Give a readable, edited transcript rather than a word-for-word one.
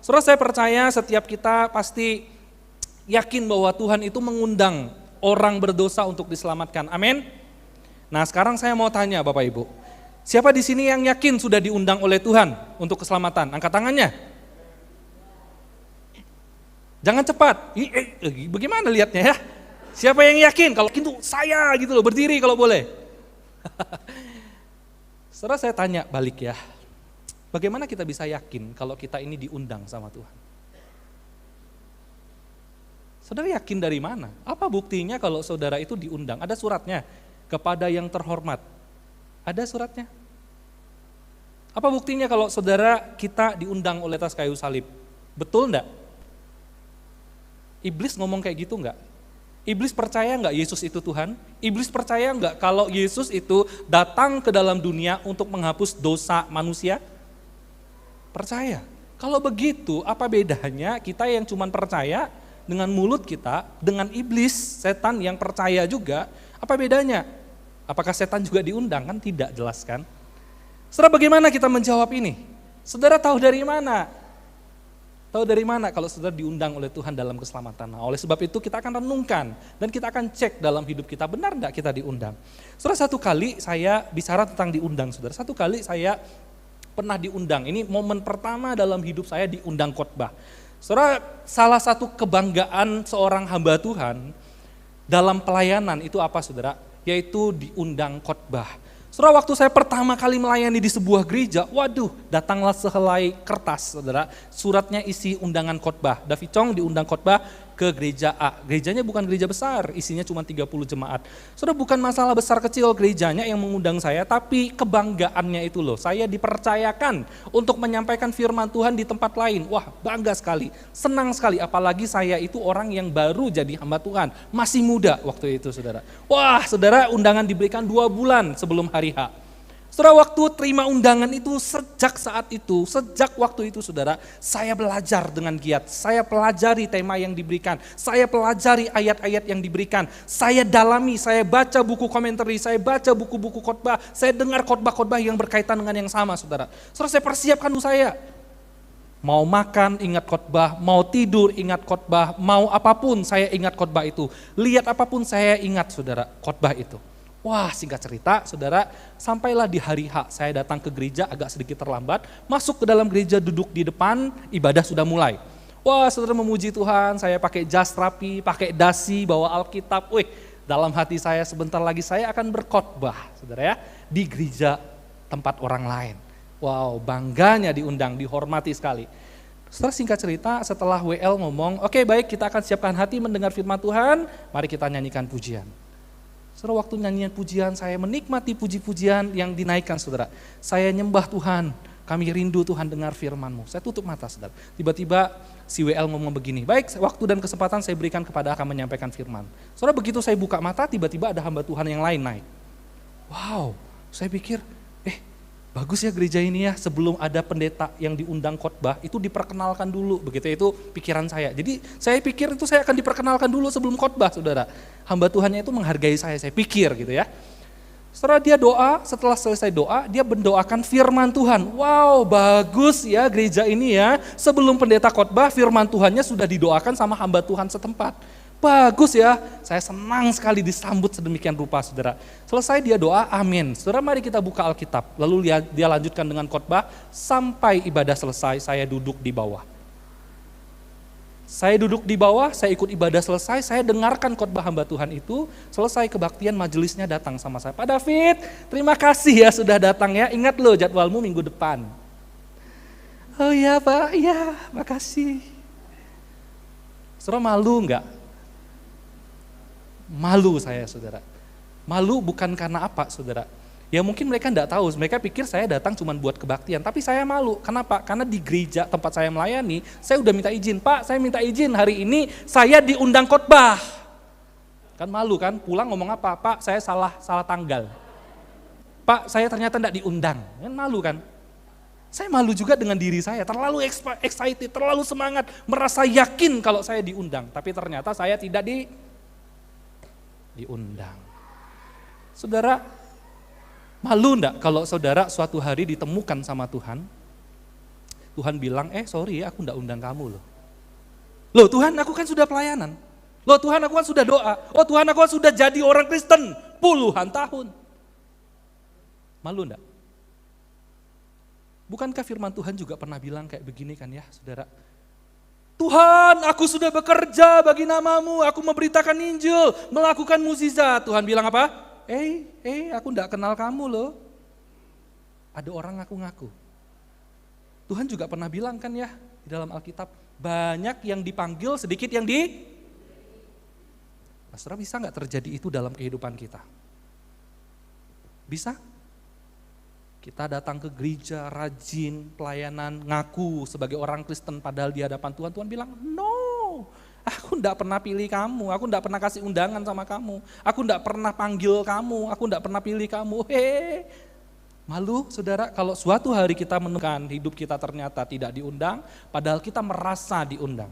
Saudara, saya percaya setiap kita pasti yakin bahwa Tuhan itu mengundang orang berdosa untuk diselamatkan. Amin. Nah, sekarang saya mau tanya Bapak Ibu. Siapa di sini yang yakin sudah diundang oleh Tuhan untuk keselamatan? Angkat tangannya. Jangan cepat. Bagaimana lihatnya ya? Siapa yang yakin? Kalau gitu saya gitu loh, berdiri kalau boleh. Setelah saya tanya balik ya. Bagaimana kita bisa yakin kalau kita ini diundang sama Tuhan? Saudara yakin dari mana? Apa buktinya kalau saudara itu diundang? Ada suratnya kepada yang terhormat. Ada suratnya? Apa buktinya kalau saudara kita diundang oleh atas kayu salib? Betul enggak? Iblis ngomong kayak gitu enggak? Iblis percaya enggak Yesus itu Tuhan? Iblis percaya enggak kalau Yesus itu datang ke dalam dunia untuk menghapus dosa manusia? Percaya. Kalau begitu, apa bedanya kita yang cuma percaya dengan mulut kita, dengan iblis, setan yang percaya juga, apa bedanya? Apakah setan juga diundang? Kan tidak, jelas kan? Saudara, bagaimana kita menjawab ini? Saudara tahu dari mana? Tahu dari mana kalau saudara diundang oleh Tuhan dalam keselamatan? Nah, oleh sebab itu kita akan renungkan dan kita akan cek dalam hidup kita, benar enggak kita diundang? Saudara, satu kali saya bicara tentang diundang, saudara. Satu kali saya pernah diundang, ini momen pertama dalam hidup saya diundang khotbah. Saudara, salah satu kebanggaan seorang hamba Tuhan dalam pelayanan itu apa saudara? Yaitu diundang khotbah. Saudara, waktu saya pertama kali melayani di sebuah gereja, waduh, datanglah sehelai kertas saudara, suratnya isi undangan khotbah. David Chong diundang khotbah ke gereja A. Gerejanya bukan gereja besar, isinya cuma 30 jemaat. Saudara, bukan masalah besar kecil gerejanya yang mengundang saya, tapi kebanggaannya itu loh. Saya dipercayakan untuk menyampaikan firman Tuhan di tempat lain. Wah, bangga sekali, senang sekali. Apalagi saya itu orang yang baru jadi hamba Tuhan, masih muda waktu itu saudara. Wah saudara, undangan diberikan 2 bulan sebelum hari H. Saudara, waktu terima undangan itu, sejak waktu itu saudara, saya belajar dengan giat, saya pelajari tema yang diberikan, saya pelajari ayat-ayat yang diberikan, saya dalami, saya baca buku komentari, saya baca buku-buku khotbah, saya dengar khotbah-khotbah yang berkaitan dengan yang sama saudara. Saudara, saya persiapkan saya. Mau makan ingat khotbah, mau tidur ingat khotbah, mau apapun saya ingat khotbah itu. Lihat apapun saya ingat saudara, khotbah itu. Wah, singkat cerita saudara, sampailah di hari H, saya datang ke gereja agak sedikit terlambat, masuk ke dalam gereja, duduk di depan, ibadah sudah mulai. Wah saudara, memuji Tuhan, saya pakai jas rapi, pakai dasi, bawa Alkitab. Wih, dalam hati saya sebentar lagi saya akan berkhotbah saudara ya, di gereja tempat orang lain. Wow, bangganya diundang, dihormati sekali. Setelah singkat cerita, setelah WL ngomong, oke baik, kita akan siapkan hati mendengar firman Tuhan, mari kita nyanyikan pujian. Saudara, waktu nyanyian pujian, saya menikmati puji-pujian yang dinaikkan saudara. Saya nyembah Tuhan, kami rindu Tuhan dengar firman-Mu. Saya tutup mata saudara. Tiba-tiba si WL ngomong begini, baik waktu dan kesempatan saya berikan kepada akan menyampaikan firman. Saudara, begitu saya buka mata, tiba-tiba ada hamba Tuhan yang lain naik. Wow, saya pikir, bagus ya gereja ini ya, sebelum ada pendeta yang diundang khotbah, itu diperkenalkan dulu, begitu itu pikiran saya. Jadi saya pikir itu saya akan diperkenalkan dulu sebelum khotbah saudara. Hamba Tuhannya itu menghargai saya pikir gitu ya. Setelah dia doa, setelah selesai doa, dia mendoakan firman Tuhan. Wow, bagus ya gereja ini ya, sebelum pendeta khotbah, firman Tuhannya sudah didoakan sama hamba Tuhan setempat. Bagus ya, saya senang sekali disambut sedemikian rupa saudara. Selesai dia doa, amin. Saudara, mari kita buka Alkitab, lalu dia lanjutkan dengan khotbah, sampai ibadah selesai, saya duduk di bawah. Saya duduk di bawah, saya ikut ibadah selesai, saya dengarkan khotbah hamba Tuhan itu, selesai kebaktian majelisnya datang sama saya. Pak David, terima kasih ya sudah datang ya, ingat loh jadwalmu minggu depan. Oh iya Pak, iya makasih. Saudara, malu enggak? Malu saya saudara. Malu bukan karena apa saudara? Ya mungkin mereka enggak tahu, mereka pikir saya datang cuma buat kebaktian, tapi saya malu. Kenapa? Karena di gereja tempat saya melayani, saya udah minta izin, Pak saya minta izin hari ini saya diundang khotbah. Kan malu kan, pulang ngomong apa? Pak saya salah tanggal. Pak saya ternyata enggak diundang, kan malu kan? Saya malu juga dengan diri saya, terlalu excited, terlalu semangat, merasa yakin kalau saya diundang, tapi ternyata saya tidak diundang. Saudara, malu enggak kalau saudara suatu hari ditemukan sama Tuhan, Tuhan bilang, sorry ya, aku enggak undang kamu loh. Loh Tuhan, aku kan sudah pelayanan. Loh Tuhan, aku kan sudah doa. Oh Tuhan, aku kan sudah jadi orang Kristen puluhan tahun. Malu enggak? Bukankah firman Tuhan juga pernah bilang kayak begini kan ya, saudara? Tuhan, aku sudah bekerja bagi namamu, aku memberitakan Injil, melakukan mukjizat. Tuhan bilang apa? Aku enggak kenal kamu loh. Ada orang ngaku-ngaku. Tuhan juga pernah bilang kan ya, di dalam Alkitab, banyak yang dipanggil, sedikit yang Saudara, bisa nggak terjadi itu dalam kehidupan kita? Bisa? Kita datang ke gereja, rajin, pelayanan, ngaku sebagai orang Kristen, padahal di hadapan Tuhan, Tuhan bilang, no, aku enggak pernah pilih kamu, aku enggak pernah kasih undangan sama kamu, aku enggak pernah panggil kamu, aku enggak pernah pilih kamu. Malu saudara kalau suatu hari kita menemukan hidup kita ternyata tidak diundang, padahal kita merasa diundang.